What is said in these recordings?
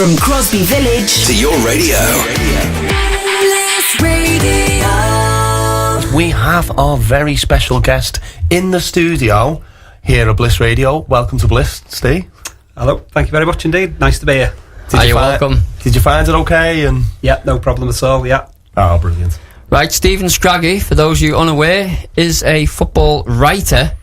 From Crosby Village to your radio. Bliss Radio. We have our very special guest in the studio here at Bliss Radio. Welcome to Bliss, Steve. Hello, thank you very much indeed. Nice to be here. You're welcome. Did you find it okay? And Yeah, no problem at all, yeah. oh, brilliant. Right, Stephen Scragg, for those of you unaware, is a football writer,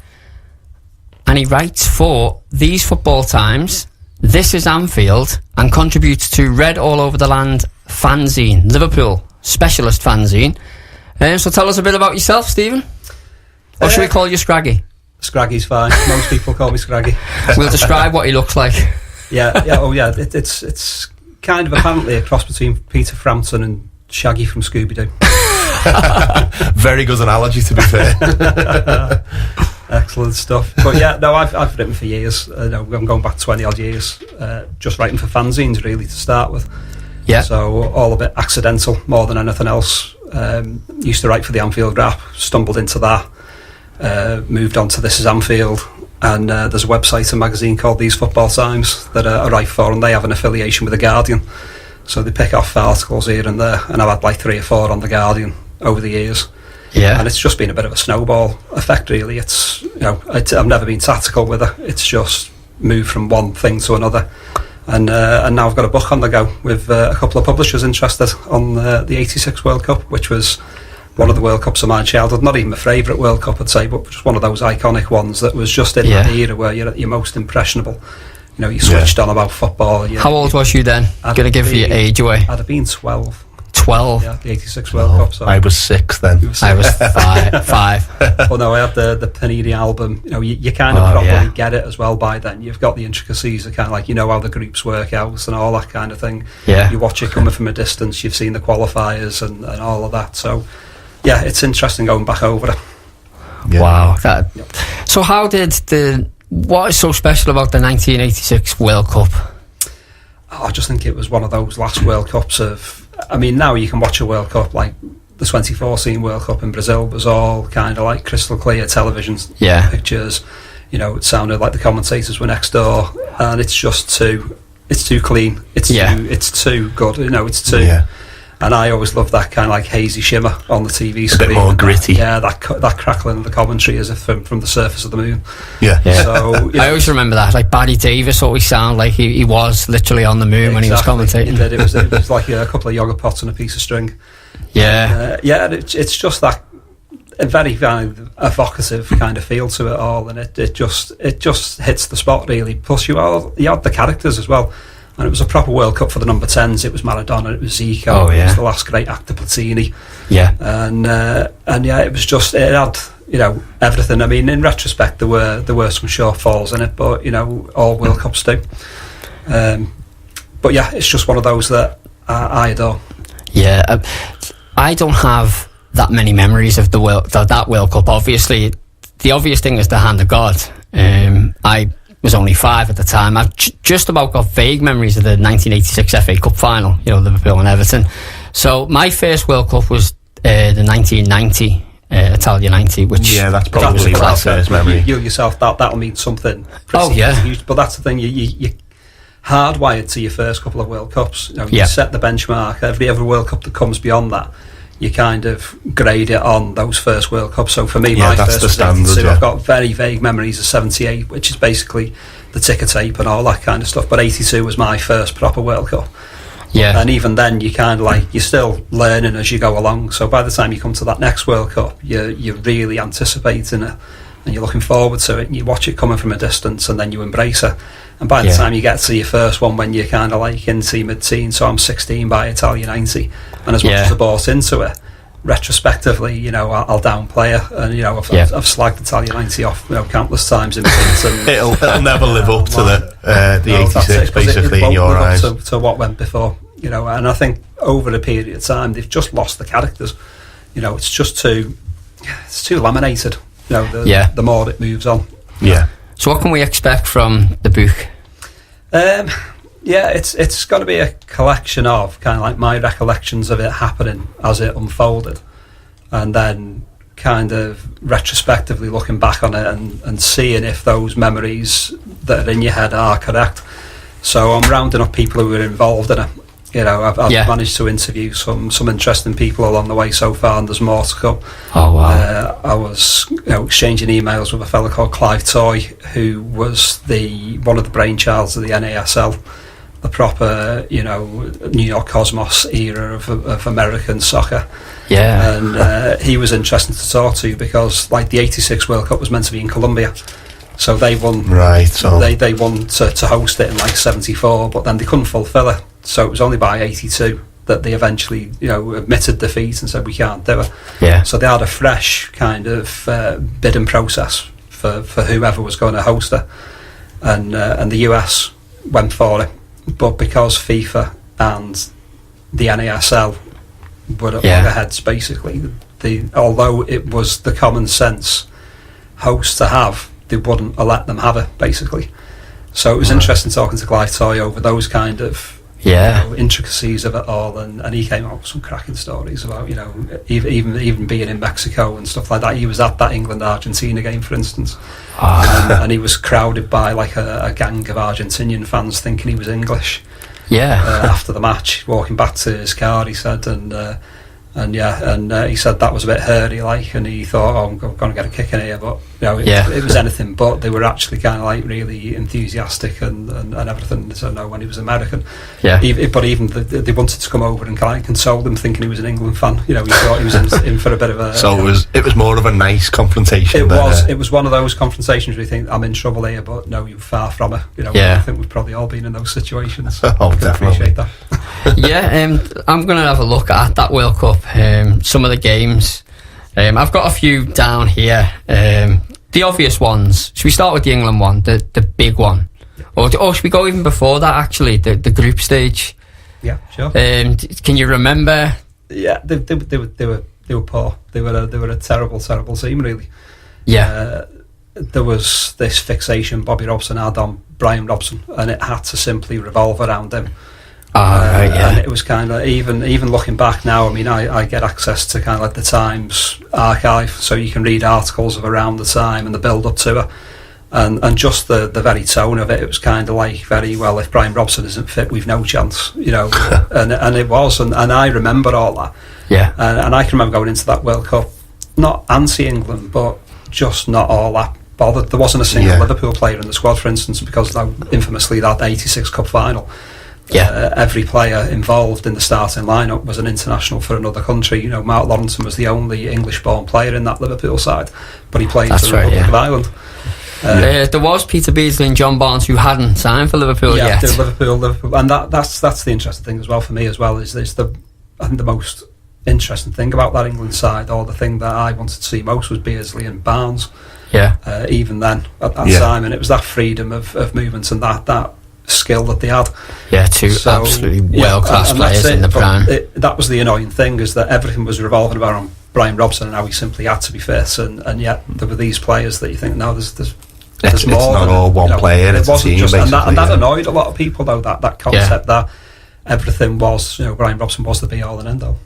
and he writes for These Football Times, This Is Anfield, and contributes to Read All Over the Land fanzine, Liverpool specialist fanzine. So tell us a bit about yourself, Stephen. Or should we call you Scraggy? Scraggy's fine. Most people call me Scraggy. We'll describe what he looks like. Yeah. It's kind of apparently a cross between Peter Frampton and Shaggy from Scooby-Doo. Very good analogy, to be fair. Excellent stuff. But yeah, no, I've written for years. I'm going back 20 odd years, just writing for fanzines really to start with. Yeah. So all a bit accidental more than anything else. Used to write for the Anfield Rap, stumbled into that, moved on to This Is Anfield, and there's a website and magazine called These Football Times that I write for, and they have an affiliation with The Guardian. So they pick off articles here and there, and I've had like 3 or 4 on The Guardian over the years. Yeah. And it's just been a bit of a snowball effect, really. It's, I've never been tactical with it. It's just moved from one thing to another. And now I've got a book on the go with a couple of publishers interested on the 86 World Cup, which was one of the World Cups of my childhood. Not even my favourite World Cup, I'd say, but just one of those iconic ones that was just in that era where you're at your most impressionable. You switched on about football. How old was you then? Going to give your age away. I'd have been 12. 12. Yeah, the 86 World Cup. So I was 6 then. I was 5. Well, no, I had the Panini album. You kind of properly get it as well by then. You've got the intricacies of kind of like, how the groups work out and all that kind of thing. Yeah. You watch it coming from a distance. You've seen the qualifiers and all of that. So, yeah, it's interesting going back over it. Yeah. Wow. So what is so special about the 1986 World Cup? I just think it was one of those last World Cups now you can watch a World Cup like the 2014 World Cup in Brazil was all kind of like crystal clear television pictures. It sounded like the commentators were next door, and it's just too clean. It's too good. It's too. Yeah. And I always love that kind of like hazy shimmer on the TV screen. A bit more gritty. That crackling of the commentary as if from the surface of the moon. Yeah. So I always remember that. Like Barry Davis always sounded like he was literally on the moon when he was commentating. It was like a couple of yogurt pots and a piece of string. Yeah. It's just that a very, very evocative kind of feel to it all, and it just hits the spot really. Plus you had the characters as well. And it was a proper World Cup for the number 10s. It was Maradona, it was Zico, it was the last great actor Platini. Yeah. And it was just, it had, everything. I mean, in retrospect, there were some shortfalls in it, but, all World Cups do. But yeah, it's just one of those that I adore. Yeah. I don't have that many memories of that World Cup. Obviously, the obvious thing is the hand of God. I was only 5 at the time. I've just about got vague memories of the 1986 FA Cup final, Liverpool and Everton. So my first World Cup was the 1990 Italia 90, which that's probably my first memory. You yourself, that'll mean something. Huge. But that's the thing, you hardwired to your first couple of World Cups. You set the benchmark. Every World Cup that comes beyond that, you kind of grade it on those first World Cups. So for me, my first was 82. I've got very vague memories of 78, which is basically the ticker tape and all that kind of stuff. But 82 was my first proper World Cup. Yeah. And even then, you kind of you're still learning as you go along. So by the time you come to that next World Cup, you're really anticipating it, and you're looking forward to it, and you watch it coming from a distance, and then you embrace it. And by the time you get to your first one, when you're kind of into mid-teens, so I'm 16 by Italia 90, and as much as I bought into it, retrospectively, I'll downplay it, and I've slagged Italia 90 off countless times in since, and it'll never live up to the 86 basically in your eyes. To what went before, and I think over a period of time they've just lost the characters. It's just too laminated. The more it moves on. Yeah. So what can we expect from the book? It's going to be a collection of kind of like my recollections of it happening as it unfolded, and then kind of retrospectively looking back on it and seeing if those memories that are in your head are correct. So I'm rounding up people who were involved in it. You know, I've managed to interview some interesting people along the way so far, and there's more to come. Oh wow! I was exchanging emails with a fellow called Clive Toy, who was one of the brainchilds of the NASL, the proper New York Cosmos era of American soccer. Yeah, and he was interesting to talk to because like the '86 World Cup was meant to be in Colombia. So they won. Right. So they won to host it in like '74, but then they couldn't fulfil it. So it was only by '82 that they eventually, admitted defeat and said we can't do it. Yeah. So they had a fresh kind of bidding process for whoever was going to host it, and the US went for it, but because FIFA and the NASL were at loggerheads, basically, although it was the common sense host to have, they wouldn't let them have it, basically. So it was interesting talking to Clive Toy over those kind of intricacies of it all, and he came up with some cracking stories about even being in Mexico and stuff like that. He was at that England-Argentina game, for instance, and he was crowded by like a gang of Argentinian fans thinking he was English. After the match, walking back to his car, he said, and he said that was a bit hurry, like, and he thought, I'm going to get a kick in here, but it was anything but. They were actually kind of like really enthusiastic and everything. So no, when he was American, but even they wanted to come over and kind of console him, thinking he was an England fan. He thought he was in for a bit of a. So it was more of a nice confrontation. It was one of those confrontations where you think I'm in trouble here, but no, you're far from it. I think we've probably all been in those situations. Oh, definitely. Appreciate that. I'm going to have a look at that World Cup, some of the games. I've got a few down here. The obvious ones. Should we start with the England one, the big one? Or should we go even before that, actually, the group stage? Yeah, sure. Can you remember? Yeah, they were poor. They were a terrible team, really. Yeah. There was this fixation Bobby Robson had on Bryan Robson, and it had to simply revolve around him. And it was kind of, even looking back now, I mean, I get access to kind of like the Times archive, so you can read articles of around the time and the build up to it, and just the very tone of it. It was kind of like very well, if Bryan Robson isn't fit, we've no chance, and it was, and I remember all that. And I can remember going into that World Cup not anti-England, but just not all that bothered. There wasn't a single Liverpool player in the squad, for instance, because infamously that '86 Cup final. Every player involved in the starting lineup was an international for another country. Mark Lawrenson was the only English-born player in that Liverpool side, but he played for the Republic of Ireland. There was Peter Beardsley and John Barnes who hadn't signed for Liverpool yet. Liverpool, and that's the interesting thing as well for me as well. Is I think the most interesting thing about that England side, or the thing that I wanted to see most, was Beardsley and Barnes. Even then at that time, and it was that freedom of movement and that skill that they had. Two absolutely world-class players in the prime. That was the annoying thing, is that everything was revolving around Bryan Robson and how he simply had to be fit, and yet there were these players that you think, no, there's more. It's not all one player, it's a team, and that annoyed a lot of people, though, that concept that everything was, Bryan Robson was the be-all and end-all.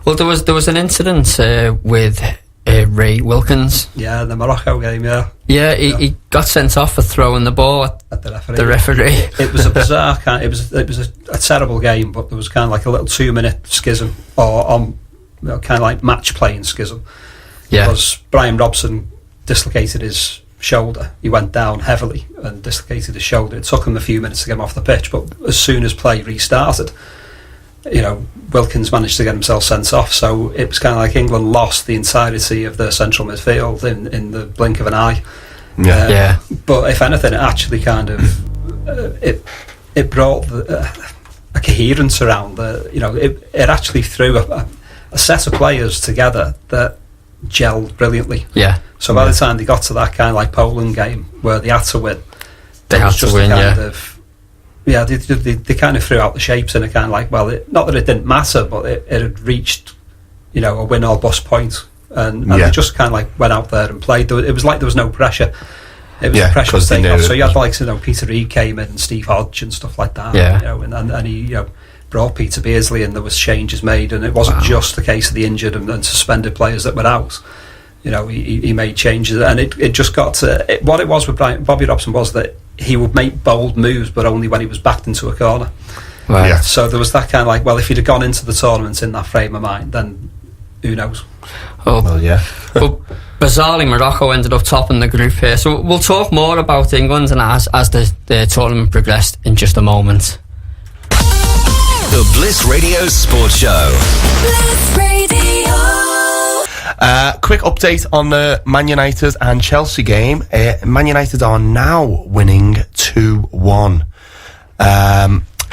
Well, there was an incident with Ray Wilkins. The Morocco game. He got sent off for throwing the ball at the referee. It was a bizarre kind. It was a terrible game, but there was kind of like a little 2-minute schism, or kind of like match playing schism. Because Bryan Robson dislocated his shoulder. He went down heavily and dislocated his shoulder. It took him a few minutes to get him off the pitch, but as soon as play restarted, Wilkins managed to get himself sent off. So it was kind of like England lost the entirety of their central midfield in the blink of an eye. But if anything, it actually kind of it brought a coherence around it actually threw a set of players together that gelled brilliantly. So by the time they got to that kind of like Poland game where they had to win, they kind of threw out the shapes in a kind of like, well, not that it didn't matter, but it had reached, a win or bust point, and they just kind of like went out there and played. It was like there was no pressure. It was a pressure thing. So you had like Peter Reid came in and Steve Hodge and stuff like that. And he brought Peter Beardsley, and there was changes made, and it wasn't just the case of the injured and suspended players that were out. he made changes, and it just got to what it was with Bobby Robson was that he would make bold moves, but only when he was backed into a corner. Right. Yeah. So there was that kind of like, well, if he'd have gone into the tournament in that frame of mind, then who knows? Oh, Well, yeah. but bizarrely, Morocco ended up topping the group here. So we'll talk more about England and as the tournament progressed in just a moment. The Bliss Radio Sports Show. Bliss Radio. Quick update on the Man United and Chelsea game. Man United are now winning 2-1.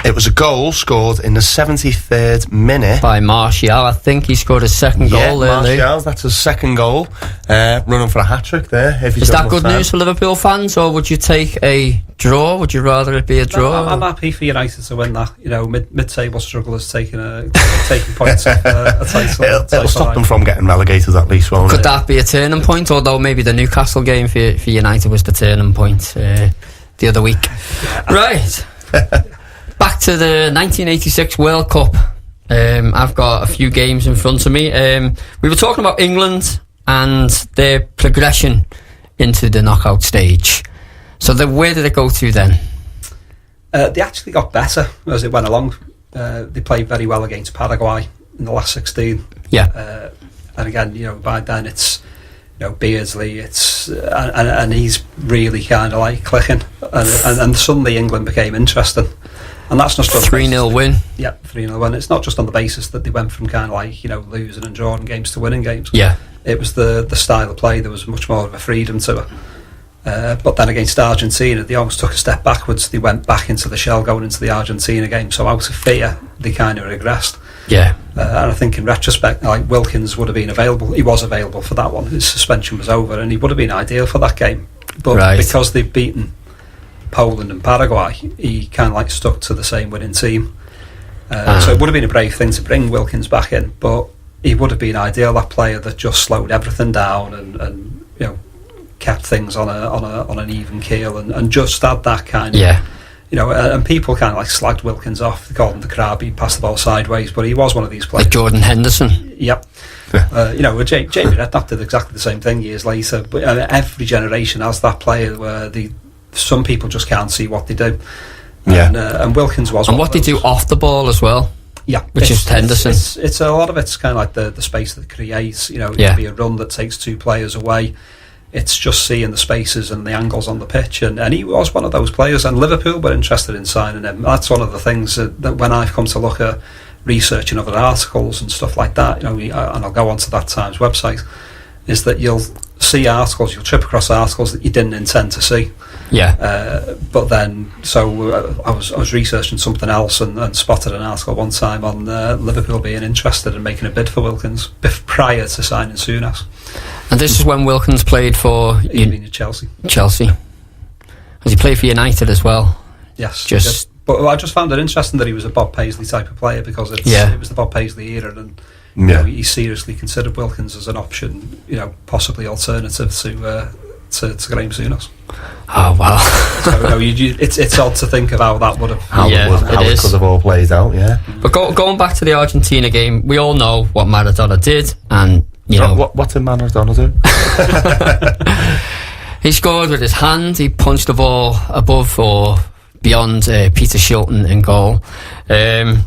It was a goal scored in the 73rd minute. By Martial, I think he scored his second goal there, Lou. Martial, that's his second goal. Running for a hat-trick there. Is that good news for Liverpool fans, or would you take a draw? Would you rather it be a draw? No, I'm happy for United to win that. Mid-table strugglers taking points off a title. It'll stop them from getting relegated at least, won't it? Could that be a turning point? Although maybe the Newcastle game for United was the turning point the other week. Right. Back to the 1986 World Cup. I've got a few games in front of me. We were talking about England and their progression into the knockout stage. So where did it go to then? They actually got better as it went along. They played very well against Paraguay in the last 16. Yeah. And again, by then it's Beardsley. And he's really kind of like clicking. And suddenly England became interesting. And that's not 3-0 win. Yeah, 3-0 win. It's not just on the basis that they went from kind of like losing and drawing games to winning games. Yeah, it was the style of play. There was much more of a freedom to it. But then against Argentina, they almost took a step backwards. They went back into the shell going into the Argentina game. So out of fear, they kind of regressed. Yeah. And I think in retrospect, like Wilkins would have been available. He was available for that one. His suspension was over, and he would have been ideal for that game. But because they've beaten Poland and Paraguay, he kind of like stuck to the same winning team. So it would have been a brave thing to bring Wilkins back in, but he would have been ideal, that player that just slowed everything down and kept things on an even keel and just had that kind of and people kind of like slagged Wilkins off. They called him the crab. He passed the ball sideways, but he was one of these players. Like Jordan Henderson. Yep. Jamie Redknapp did exactly the same thing years later. But every generation has that player where some people just can't see what they do. And Wilkins was. And what they do off the ball as well. Yeah, which is Henderson. It's a lot of it's kind of like the space that creates. It could be a run that takes two players away. It's just seeing the spaces and the angles on the pitch, and he was one of those players. And Liverpool were interested in signing him. That's one of the things that when I've come to look at researching other articles and stuff like that, and I'll go onto that Times website, is that you'll see articles, you'll trip across articles that you didn't intend to see. Yeah. But then, I was researching something else and spotted an article one time on Liverpool being interested in making a bid for Wilkins prior to signing Souness. And this is when Wilkins played for Chelsea. Chelsea. Has he played for United as well? Yes. But I just found it interesting that he was a Bob Paisley type of player, because it was the Bob Paisley era, and he seriously considered Wilkins as an option, possibly alternative to Graham Souness. Oh wow! So it's odd to think of how that would have how it could have all played out. Yeah. But going back to the Argentina game, we all know what Maradona did, and what did Maradona do? He scored with his hand. He punched the ball above or beyond Peter Shilton in goal.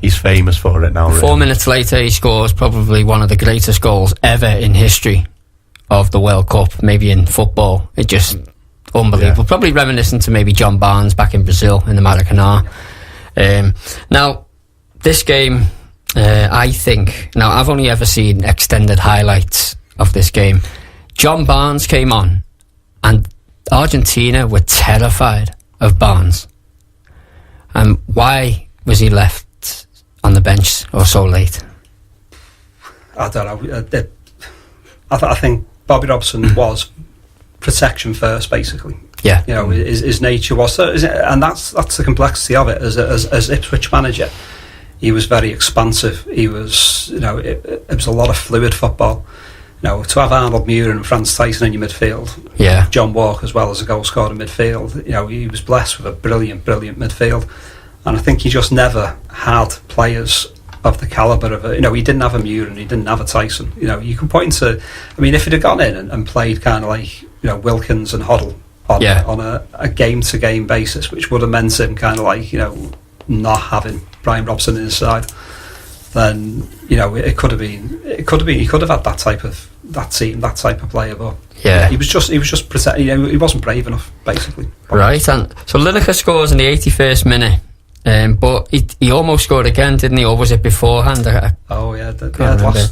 He's famous for it now. 4 minutes later, he scores probably one of the greatest goals ever in history of the World Cup, maybe in football. It just unbelievable. Yeah. Probably reminiscent to maybe John Barnes back in Brazil in the Maracanã. Now, this game, I think, now I've only ever seen extended highlights of this game. John Barnes came on, and Argentina were terrified of Barnes. And why was he left on the bench or so late? I don't know. I think Bobby Robson was protection first, basically. Yeah. His nature was, and that's the complexity of it. As Ipswich manager, he was very expansive. He was, it was a lot of fluid football. To have Arnold Muir and Franz Tyson in your midfield, John Walker as well as a goal scorer in midfield, he was blessed with a brilliant midfield. And I think he just never had players of the calibre of it. He didn't have a Muir and he didn't have a Tyson. You can point to, if it had gone in and played kind of like Wilkins and Hoddle on a game to game basis, which would have meant him kind of like not having Bryan Robson in his side, then it could have been he could have had that type of player, but he was just protecting. He wasn't brave enough, basically. Right, and so Lineker scores in the 81st minute, but he almost scored again, didn't he? Or was it beforehand? The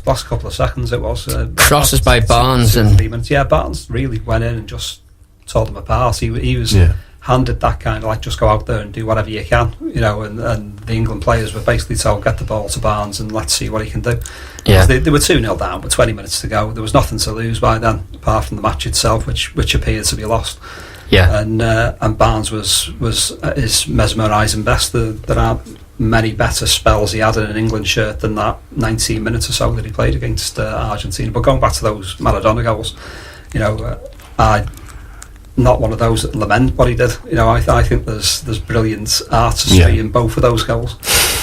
last couple of seconds it was. Crosses by Barnes and 3 minutes. Yeah, Barnes really went in and just tore them apart. He was handed that kind of like, just go out there and do whatever you can, and the England players were basically told, get the ball to Barnes and let's see what he can do. Yeah. They were 2-0 down with 20 minutes to go. There was nothing to lose by then apart from the match itself, which appeared to be lost. Yeah. And Barnes was at his mesmerising best. There aren't many better spells he had in an England shirt than that 19 minutes or so that he played against Argentina. But going back to those Maradona goals, I not one of those that lament what he did. I think there's brilliant artistry in both of those goals.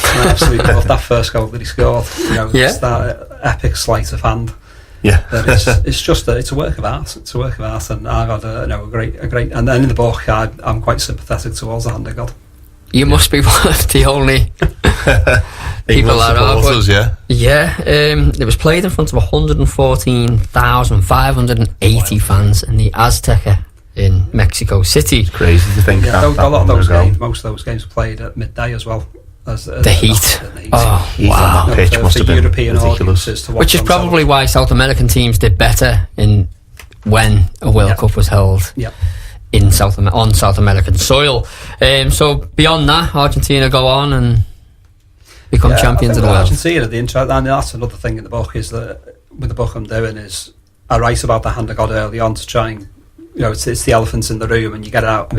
I absolutely love that first goal that he scored. It's that epic sleight of hand. Yeah, it's a work of art. It's a work of art, and I've had a great. And then in the book, I'm quite sympathetic towards the hand of God. You must be one of the only people that are. It was played in front of 114,580 fans in the Azteca in Mexico City. It's crazy to think. A lot of those games, most of those games were played at midday as well. The heat. Oh, wow. On that pitch must have been European ridiculous. Which is probably why South American teams did better when a World Cup was held on South American soil. So beyond that, Argentina go on and become champions of the world. Argentina, and that's another thing in the book, is that with the book I'm doing is I write about the hand of God early on to try and it's the elephant in the room, and you get it out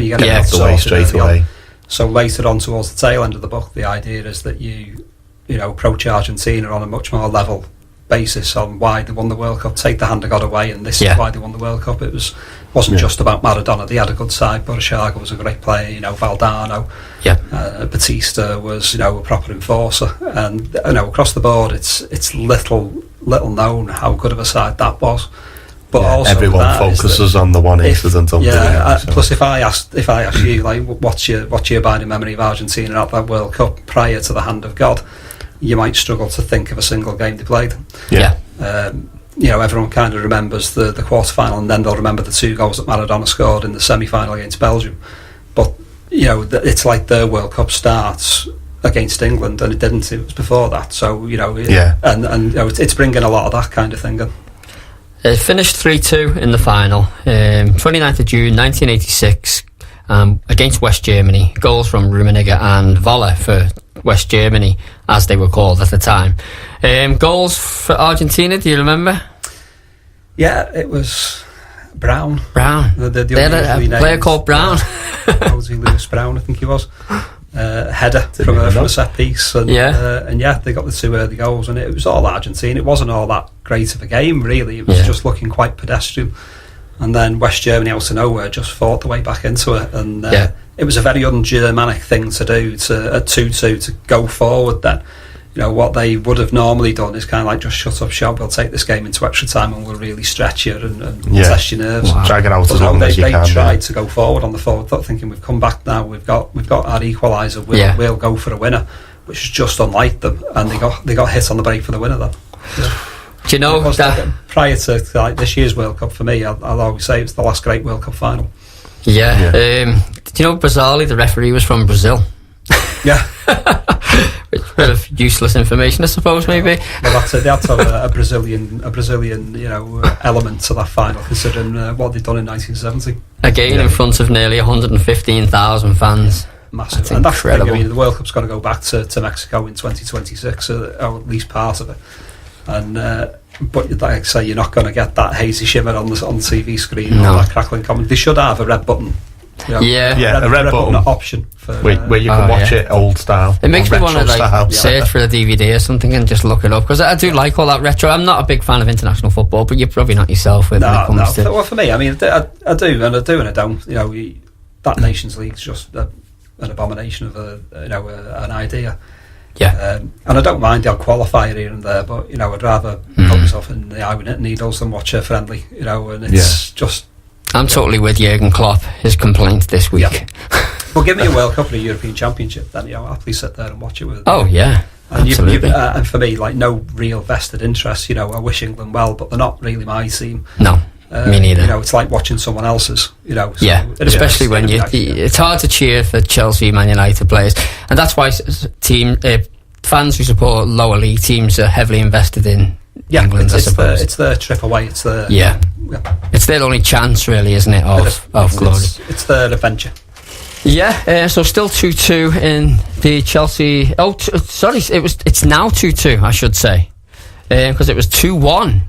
straight away. So later on towards the tail end of the book, the idea is that you approach Argentina on a much more level basis on why they won the World Cup, take the hand of God away, and this is why they won the World Cup. It wasn't just about Maradona. They had a good side. Borussia was a great player, Valdano, Batista was a proper enforcer, and across the board it's little known how good of a side that was. But also everyone focuses on the one incident. Plus, if I asked you, like, what's your abiding memory of Argentina at that World Cup prior to the hand of God, you might struggle to think of a single game they played. Everyone kind of remembers the quarter-final, and then they'll remember the 2 goals that Maradona scored in the semi-final against Belgium. But it's like their World Cup starts against England, and it didn't. It was before that. So it's bringing a lot of that kind of thing in. It finished 3-2 in the final, 29th of June 1986, against West Germany. Goals from Rummenigge and Voller for West Germany, as they were called at the time. Goals for Argentina, do you remember? Yeah, it was Brown. They had a player called Brown. Lewis Brown, I think he was. Header from a set piece, and they got the 2 early goals, and it was all Argentina. It wasn't all that great of a game, really. It was just looking quite pedestrian, and then West Germany out of nowhere just fought the way back into it, and it was a very un-Germanic thing to do at 2-2 to go forward. Then what they would have normally done is kind of like, just shut up shop, we'll take this game into extra time and we'll really stretch you and test your nerves. Drag it out as long as you can. They tried to go forward on the forward thought, thinking, we've come back now, we've got our equaliser, we'll go for a winner, which is just unlike them, and they got hit on the break for the winner then. Do you know that prior to like this year's World Cup, for me, I'll always say it's the last great World Cup final. Do you know Bizarrely, the referee was from Brazil? Yeah. It's a bit of useless information, I suppose, maybe. Well, that's it. They had to have a Brazilian element to that final, considering what they'd done in 1970. Again, in front of nearly 115,000 fans. Massive. That's and incredible. That's the thing. The World Cup's got to go back to Mexico in 2026, or at least part of it. And but like I say, you're not going to get that hazy shimmer on the TV screen or that crackling comment. They should have a red button. A red button option for, where you can watch it old style. It makes me want to search for a DVD or something and just look it up, because I do like all that retro. I'm not a big fan of international football, but you're probably not yourself when it comes to. Well, for me, I mean, I do and I don't. That Nations League's just an abomination of an idea. Yeah. And I don't mind the odd qualifier here and there, but, I'd rather put myself in the eye with needles than watch a friendly, and it's just... I'm totally with Jurgen Klopp, his complaint this week. Yeah. Well, give me a World Cup and a European Championship, then, I'll happily sit there and watch it with... Oh, yeah. And absolutely. And for me, no real vested interest, I wish England well, but they're not really my team. No. Me neither. It's like watching someone else's, So especially when it's hard to cheer for Chelsea, Man United players, and that's why fans who support lower league teams are heavily invested in England. I suppose it's their trip away. It's their it's their only chance, really, isn't it? Of glory. It's their adventure. Yeah. So still 2-2 in the Chelsea. It's now 2-2. I should say, because it was 2-1.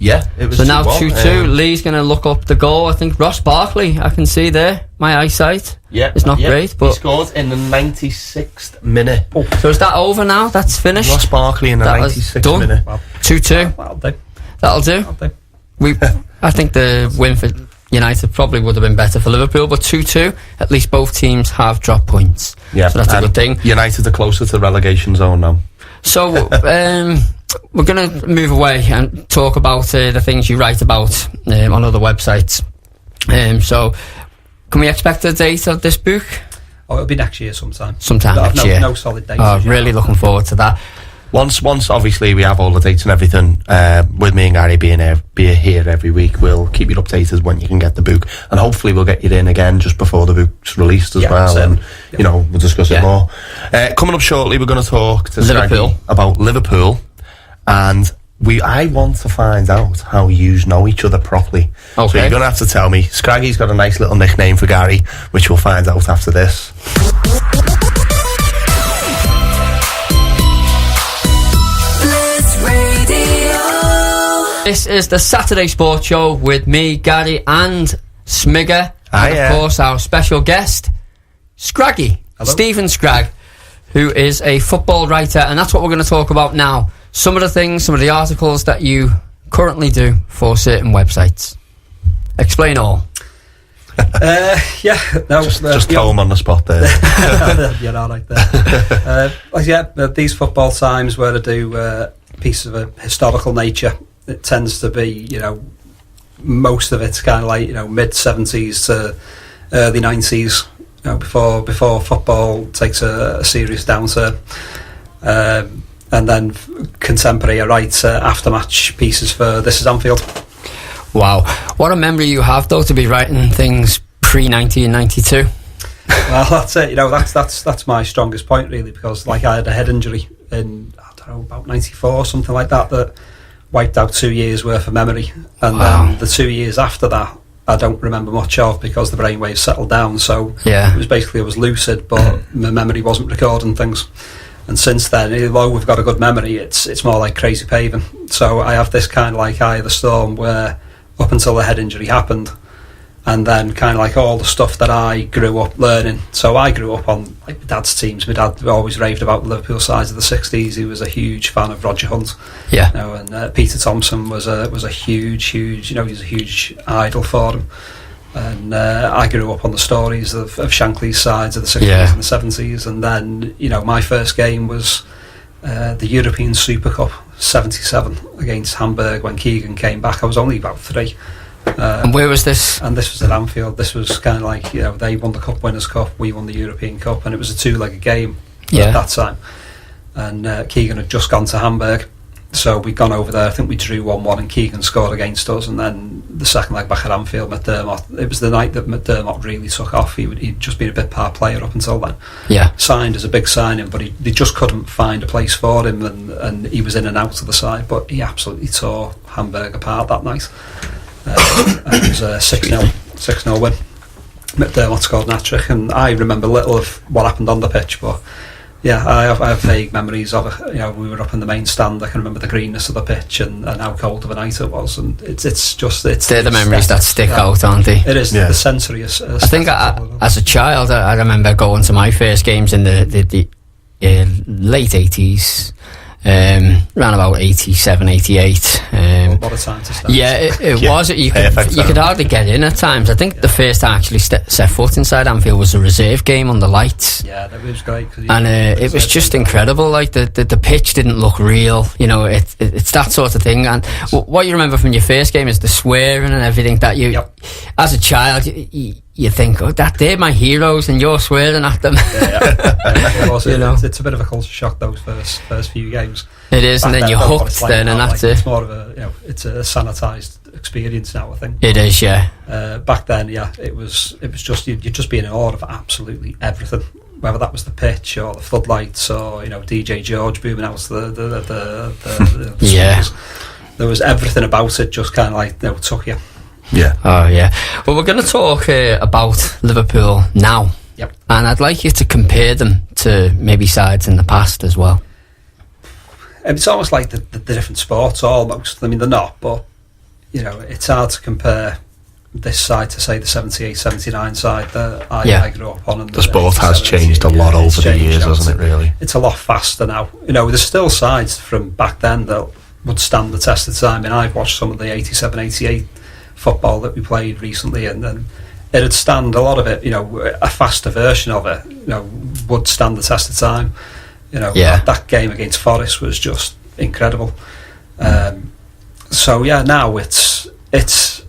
Yeah, it was. So now 2-2. Lee's going to look up the goal. I think Ross Barkley. I can see there. My eyesight. Yeah, it's not great, but he scored in the 96th minute. Oh, so is that over now? That's finished. Ross Barkley in the 96th minute. 2-2. That'll do. I think the win for United probably would have been better for Liverpool, but 2-2. At least both teams have dropped points. Yeah, so that's a good thing. United are closer to the relegation zone now. So we're going to move away and talk about the things you write about on other websites. So can we expect a date of this book? Oh, it'll be next year sometime. Next year. No solid date. Really looking forward to that. Once obviously we have all the dates and everything, with me and Gary being here every week, we'll keep you updated when you can get the book, and hopefully we'll get you in again just before the book's released as well, and we'll discuss it more. Coming up shortly, we're going to talk to Liverpool about Liverpool, and I want to find out how you know each other properly. Okay. So you're going to have to tell me. Scraggy's got a nice little nickname for Gary, which we'll find out after this. This is the Saturday Sports Show with me, Gary, and Smigger. And of course, our special guest, Scraggy. Hello. Stephen Scragg, who is a football writer, and that's what we're going to talk about now. Some of the articles that you currently do for certain websites. Explain all. Just throw them on the spot there. You're all right there. These football times where I do pieces of a historical nature, it tends to be, most of it's kind of like, mid-70s to early 90s, before football takes a serious downturn. And then contemporary, I write after-match pieces for This Is Anfield. Wow. What a memory you have, though, to be writing things pre-1992. Well, that's it. That's my strongest point, really, because I had a head injury in, about 94, something like that wiped out 2 years worth of memory, and then the 2 years after that I don't remember much of, because the brainwaves settled down. So it was basically, I was lucid, but my memory wasn't recording things. And since then, although we've got a good memory, it's more like crazy paving. So I have this kind of like eye of the storm, where up until the head injury happened, and then kind of like all the stuff that I grew up learning. So I grew up on my dad's teams. My dad always raved about the Liverpool sides of the 60s. He was a huge fan of Roger Hunt. Yeah. And Peter Thompson was a huge, he was a huge idol for him. And I grew up on the stories of Shankly's sides of the 60s and the 70s. And then, my first game was the European Super Cup 77 against Hamburg when Keegan came back. I was only about 3. And where was this? And this was at Anfield. This was kind of like, they won the Cup Winners' Cup, we won the European Cup, and it was a 2-legged game at that time. And Keegan had just gone to Hamburg, so we'd gone over there. I think we drew 1-1, and Keegan scored against us. And then the second leg back at Anfield, McDermott, it was the night that McDermott really took off. He'd just been a bit part player up until then. Yeah. Signed as a big signing, but they just couldn't find a place for him, and he was in and out of the side. But he absolutely tore Hamburg apart that night. And it was a 6-0 win. McDermott scored an hat-trick, and I remember little of what happened on the pitch, but I have vague memories of it. We were up in the main stand. I can remember the greenness of the pitch and how cold of a night it was, and they're the memories that stick out, aren't they? It is the sensory. I think as a child, I remember going to my first games in the late 80s. around about 87, 88. What a time to start. Yeah, it was. You could hardly get in at times. I think the first I actually set foot inside Anfield was a reserve game on the lights. Yeah, that was great. And it was just incredible. Like the pitch didn't look real. You know, it's that sort of thing. And what you remember from your first game is the swearing and everything that you, as a child, you think, oh, they're my heroes, and you're swearing at them. It's a bit of a culture shock those first few games. It is, and then you're hooked then, and that's it. It's more of a, it's a sanitised experience now, I think. It is, yeah. Back then, it was just you'd just be in awe of absolutely everything, whether that was the pitch or the floodlights or DJ George booming out the speakers. There was everything about it, just kind of like took you. Yeah. Oh, yeah. Well, we're going to talk about Liverpool now. Yep. And I'd like you to compare them to maybe sides in the past as well. It's almost like the different sports, almost. I mean, they're not, but, it's hard to compare this side to, say, the 78, 79 side that I grew up on. And the sport has changed a lot over the years, hasn't it, really? It's a lot faster now. There's still sides from back then that would stand the test of time. I mean, I've watched some of the 87, 88 football that we played recently, and then it'd stand a lot of it, a faster version of it, would stand the test of time. That game against Forest was just incredible. Now it's as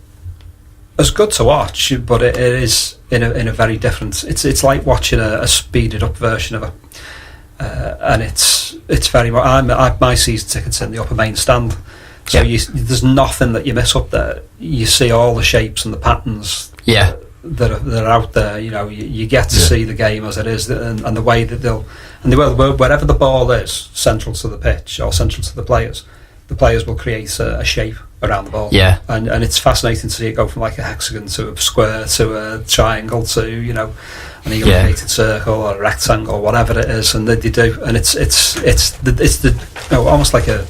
good to watch, but it is in a very different. It's like watching a speeded up version of it, and it's very. My season tickets in the upper main stand. So there's nothing that you miss up there. You see all the shapes and the patterns that are out there. You get to see the game as it is, and the way that they will, wherever the ball is, central to the pitch or central to the players will create a shape around the ball. Yeah. And it's fascinating to see it go from like a hexagon to a square to a triangle to an elongated circle or a rectangle, whatever it is, and they do, and it's almost like a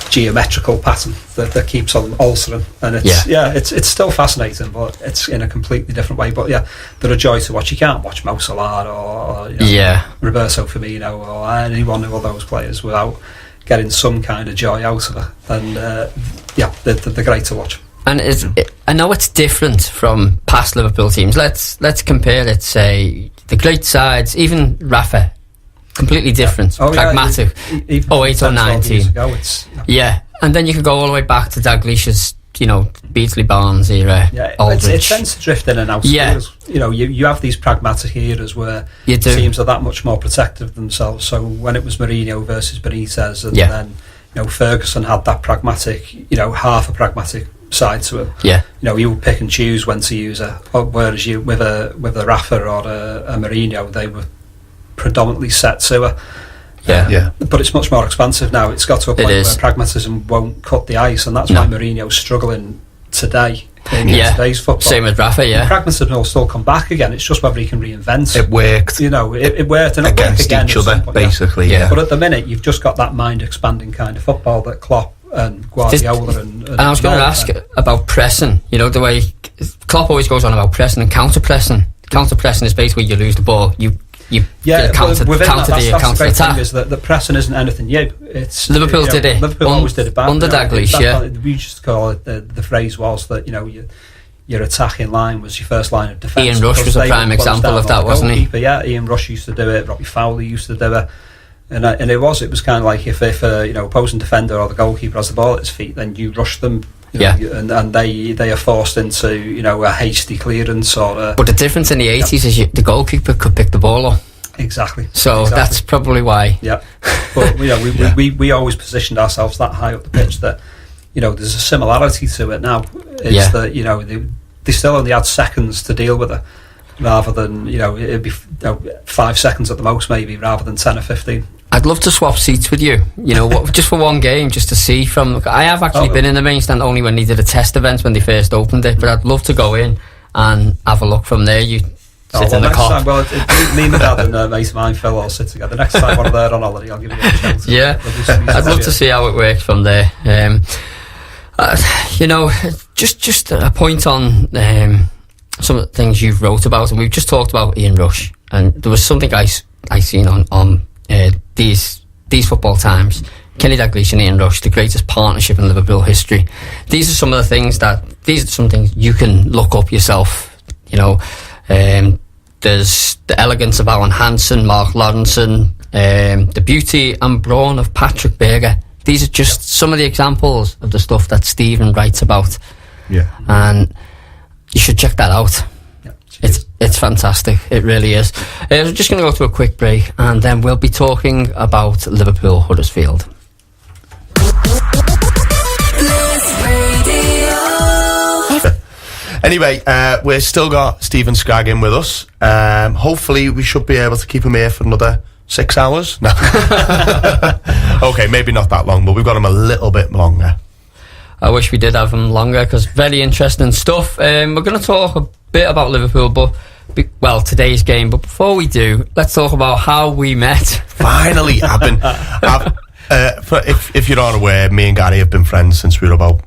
geometrical pattern that keeps on altering, and it's still fascinating, but it's in a completely different way. But they're a joy to watch. You can't watch Mo Salah or Roberto Firmino or any one of those players without getting some kind of joy out of it, and they're great to watch. And I know it's different from past Liverpool teams. Let's compare it, say, the great sides, even Rafa, completely different, pragmatic. 08 or 19. And then you could go all the way back to Dalglish's, Beardsley Barnes era, Aldridge. It tends to drift in and out. You have these pragmatic eras where teams are that much more protective of themselves. So when it was Mourinho versus Benitez, and then Ferguson had that pragmatic, half a pragmatic side to him. You would pick and choose when to use it. Whereas you with a Rafa or a Mourinho, they were predominantly set to it. But it's much more expansive now. It's got to a point where pragmatism won't cut the ice, and that's why Mourinho's struggling today in today's football. Same with Rafa, Pragmatism will still come back again. It's just whether he can reinvent. It worked. It worked, and against it worked again each other, basically. But at the minute, you've just got that mind-expanding kind of football that Klopp and Guardiola and I was going to ask about pressing. The way Klopp always goes on about pressing and counter-pressing. Counter-pressing is basically you lose the ball, you counter the great attack. thing is that the pressing isn't anything new. It's Liverpool did it. Liverpool always did it back under Dalglish. We used to call it the phrase was that your attacking line was your first line of defence. Ian Rush was a prime example of that, wasn't he? Ian Rush used to do it. Robbie Fowler used to do it. And it was kind of like if opposing defender or the goalkeeper has the ball at his feet, then you rush them. And they are forced into a hasty clearance or. But the difference in the 80s is the goalkeeper could pick the ball up. Exactly. So that's probably why. Yeah, but we always positioned ourselves that high up the pitch that there's a similarity to it now. It's that they still only had seconds to deal with it, rather than it'd be 5 seconds at the most, maybe, rather than 10 or 15. I'd love to swap seats with you, just for one game, just to see from. I have actually been in the main stand only when they did a test event when they first opened it, but I'd love to go in and have a look from there. You sit in the cop. Me, my dad, and mate of mine, Phil, all sit together. Next time when I'm there on holiday, I'll give you a shout. I'd love to see how it works from there. Just a point on some of the things you've wrote about, and we've just talked about Ian Rush, and there was something I seen on these football times. Kenny Dalglish and Ian Rush, the greatest partnership in Liverpool history. These are some things you can look up yourself. You know, there's the elegance of Alan Hansen, Mark Lawrenson, the beauty and brawn of Patrick Berger. These are just some of the examples of the stuff that Stephen writes about. Yeah, and you should check that out. It's fantastic. It really is. We're just going to go to a quick break, and then we'll be talking about Liverpool Huddersfield. Anyway, we've still got Stephen Scragg in with us. Hopefully we should be able to keep him here for another 6 hours. No. Okay, maybe not that long, but we've got him a little bit longer. I wish we did have him longer, because very interesting stuff. We're going to talk a bit about Liverpool, today's game. But before we do, let's talk about how we met. Finally, if you're not aware, me and Gary have been friends since we were about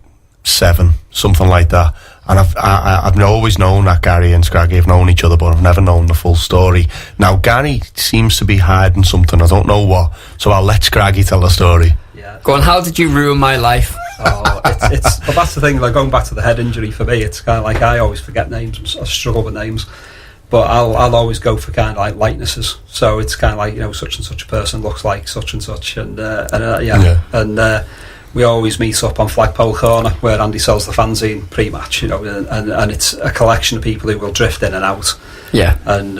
7, something like that. And I've always known that Gary and Scraggy have known each other, but I've never known the full story. Now, Gary seems to be hiding something, I don't know what, so I'll let Scraggy tell the story. Yeah. Go on, how did you ruin my life? Well, that's the thing, like going back to the head injury for me, it's kind of like I always forget names, I struggle with names, but I'll always go for kind of like likenesses. So it's kind of like, you know, such and such a person looks like such and such, and we always meet up on Flagpole Corner where Andy sells the fanzine pre-match, you know, and it's a collection of people who will drift in and out. Yeah. And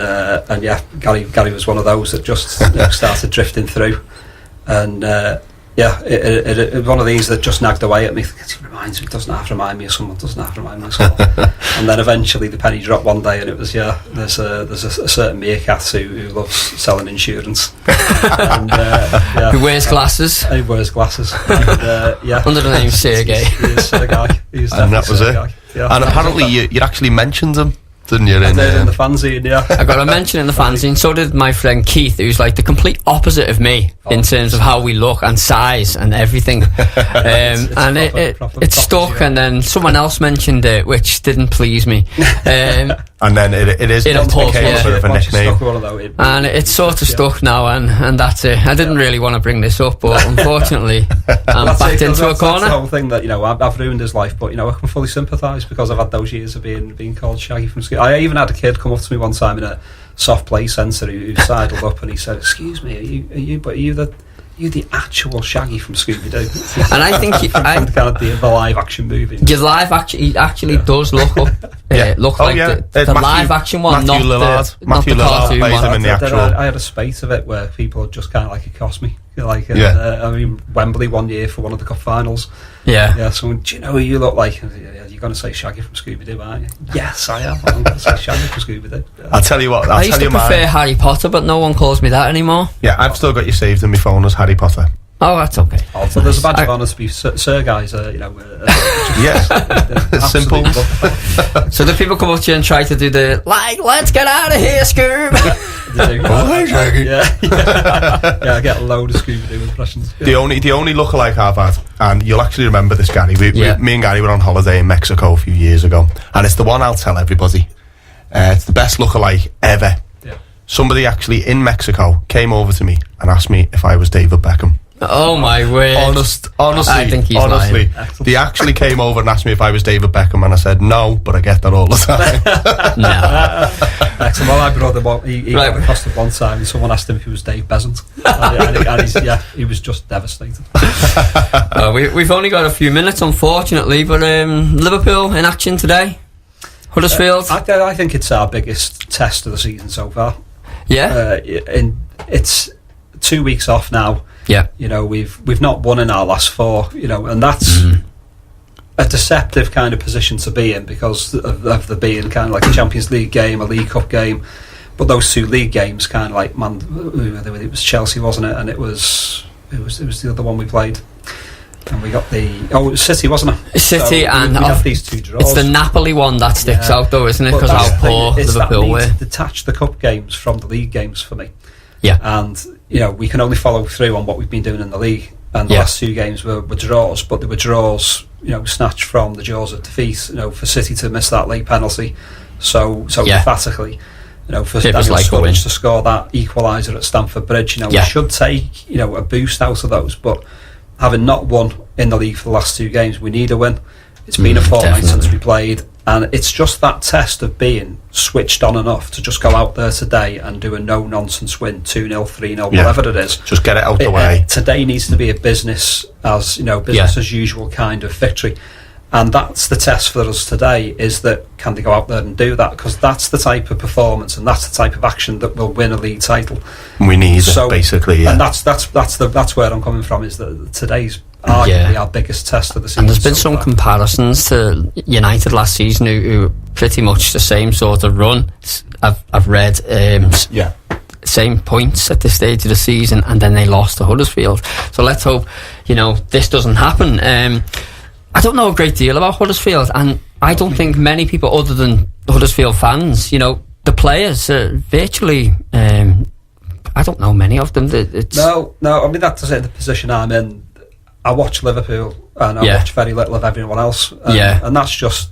Gary was one of those that just started drifting through, and it was one of these that just nagged away at me. It reminds me, doesn't have to remind me of someone, and then eventually the penny dropped one day, and it was there's a certain meerkat who loves selling insurance, and, who wears glasses. He wears glasses, and, under the name Sergey. He is Sergey. And that was it. Yeah. And apparently you actually mentioned him, didn't you? I did in the fanzine, yeah. I got a mention in the fanzine. So did my friend Keith, who's like the complete opposite of me in terms of how we look and size and everything. It stuck, and then someone else mentioned it, which didn't please me. And then it became a bit of a nickname. And it's sort of stuck now, and that's it. I didn't really want to bring this up, but unfortunately, I'm backed into a corner. That's the whole thing that, you know, I've ruined his life, but, you know, I can fully sympathise because I've had those years of being called Shaggy from school. I even had a kid come up to me one time in a soft play centre who sidled up and he said, "Excuse me, are you the actual Shaggy from Scooby-Doo?" And I think the live action movie. Your live action, he actually does look like the live action one, Matthew Lillard. not the cartoon plays one. him in the actual. I had a spate of it where people had just kind of like accost me, like I mean Wembley one year for one of the cup finals. Yeah. Someone, do you know who you look like? You're going to say Shaggy from Scooby-Doo, aren't you? Yes, I am. I'm going to say Shaggy from Scooby-Doo. I'll tell you what. I used to prefer Harry Potter, but no one calls me that anymore. Yeah, I've still got you saved in my phone as Harry Potter. Oh, that's okay. So there's a badge of honour to be Sir Guys, simple. So the people come up to you and try to do the, like, let's get out of here, Scoob. They do. Hi, Shaggy. I get a load of Scooby-Doo impressions. The only lookalike I've had, and you'll actually remember this, Gary, me and Gary were on holiday in Mexico a few years ago, and it's the one I'll tell everybody. It's the best lookalike ever. Yeah. Somebody actually in Mexico came over to me and asked me if I was David Beckham. Oh my word! Honestly, I think he's lying. They actually came over and asked me if I was David Beckham, and I said no, but I get that all the time. No. Excellent. Well, I brought him up. He got accosted one time, and someone asked him if he was Dave Besant, and he was just devastated. We've only got a few minutes, unfortunately, but Liverpool in action today. Huddersfield. I think it's our biggest test of the season so far. Yeah. It's 2 weeks off now. Yeah, you know, we've not won in our last 4, you know, and that's a deceptive kind of position to be in because of there being kind of like a Champions League game, a League Cup game, but those 2 league games kind of like it was Chelsea, wasn't it? And it was the other one we played, and we got it was City, wasn't it? City, so and we have these 2 draws. It's the Napoli one that sticks out, though, isn't it? Because how poor Liverpool were. To detach the cup games from the league games for me. Yeah, and you know we can only follow through on what we've been doing in the league, and the last 2 games were draws, but they were draws, you know, snatched from the jaws of defeat. You know, for City to miss that late penalty so emphatically, you know, for Daniel Sturridge to score that equaliser at Stamford Bridge, you know, we should take, you know, a boost out of those, but having not won in the league for the last 2 games, we need a win. It's been a fortnight since we played, and it's just that test of being switched on enough to just go out there today and do a no-nonsense win, 2-0, 3-0, whatever it is. Just get it out the way. Today needs to be a business as usual kind of victory. And that's the test for us today, is that can they go out there and do that? Because that's the type of performance and that's the type of action that will win a league title. We need it, basically, yeah. And that's where I'm coming from, is that today's arguably our biggest test of the season. And there's been some comparisons to United last season who pretty much the same sort of run. I've read same points at this stage of the season, and then they lost to Huddersfield. So let's hope this doesn't happen. I don't know a great deal about Huddersfield, and I don't think many people other than Huddersfield fans, the players are virtually, I don't know many of them. No, I mean, that's the position I'm in. I watch Liverpool and I watch very little of everyone else, and that's just,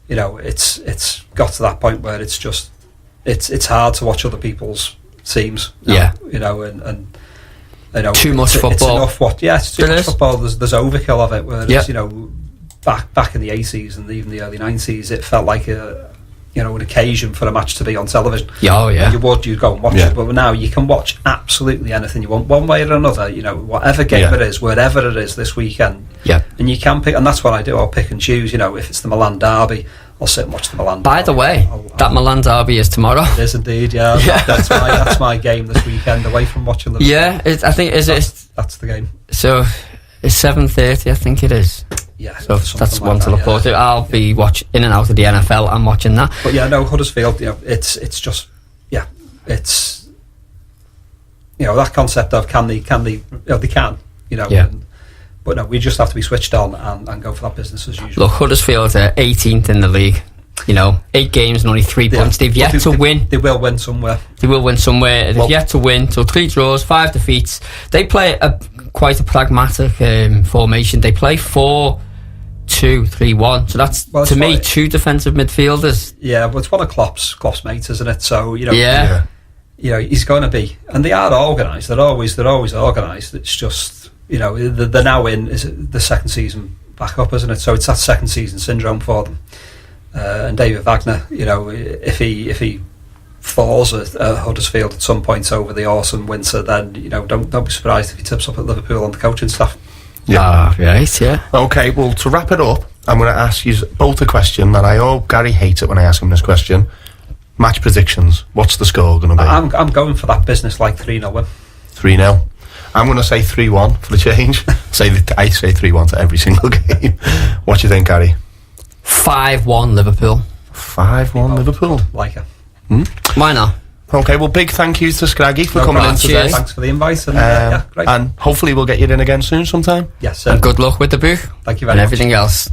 it's got to that point where it's just, it's hard to watch other people's teams now, and too much football. It's too much football. There's overkill of it. Whereas back in the 80s and even the early 90s, it felt like an occasion for a match to be on television. You'd go and watch it. But now you can watch absolutely anything you want, one way or another. Whatever game it is, wherever it is this weekend. And you can pick, and that's what I do. I'll pick and choose. If it's the Milan derby, I'll sit and watch the Milan derby. By the way, that Milan derby is tomorrow. It is indeed, That's my game this weekend, away from watching Liverpool. That's the game. So it's 7:30, I think it is. Yeah, so that's one to look forward to. I'll be watching in and out of the NFL. I'm watching that. But Huddersfield, it's just, it's, that concept of can they can. But no, we just have to be switched on and go for that business as usual. Look, Huddersfield are 18th in the league. 8 games and only 3 points. They've yet to win. They will win somewhere. They've yet to win. So 3 draws, 5 defeats. They play quite a pragmatic formation. They play 4-2-3-1. So that's, to me, 2 defensive midfielders. Yeah, but it's one of Klopp's mates, isn't it? So, he's going to be. And they are organised. They're always organised. It's just, they're now in the second season back up, isn't it? So it's that second season syndrome for them. And David Wagner, if he falls at Huddersfield at some point over the autumn winter, then don't be surprised if he tips up at Liverpool on the coaching staff. Okay, well, to wrap it up, I'm going to ask you both a question that Gary hates it when I ask him this question. Match predictions. What's the score going to be? I'm going for that business like 3-0 win. 3-0. I'm going to say 3-1 for the change. I say 3-1 to every single game. What do you think, Gary? 5-1 Liverpool. 5-1 Liverpool. Like it. Why not? Okay, well, big thank you to Scraggy for coming in today. Thanks for the invite. And, great. And hopefully we'll get you in again soon sometime. Yes, sir. And good luck with the book. Thank you very much. And everything else.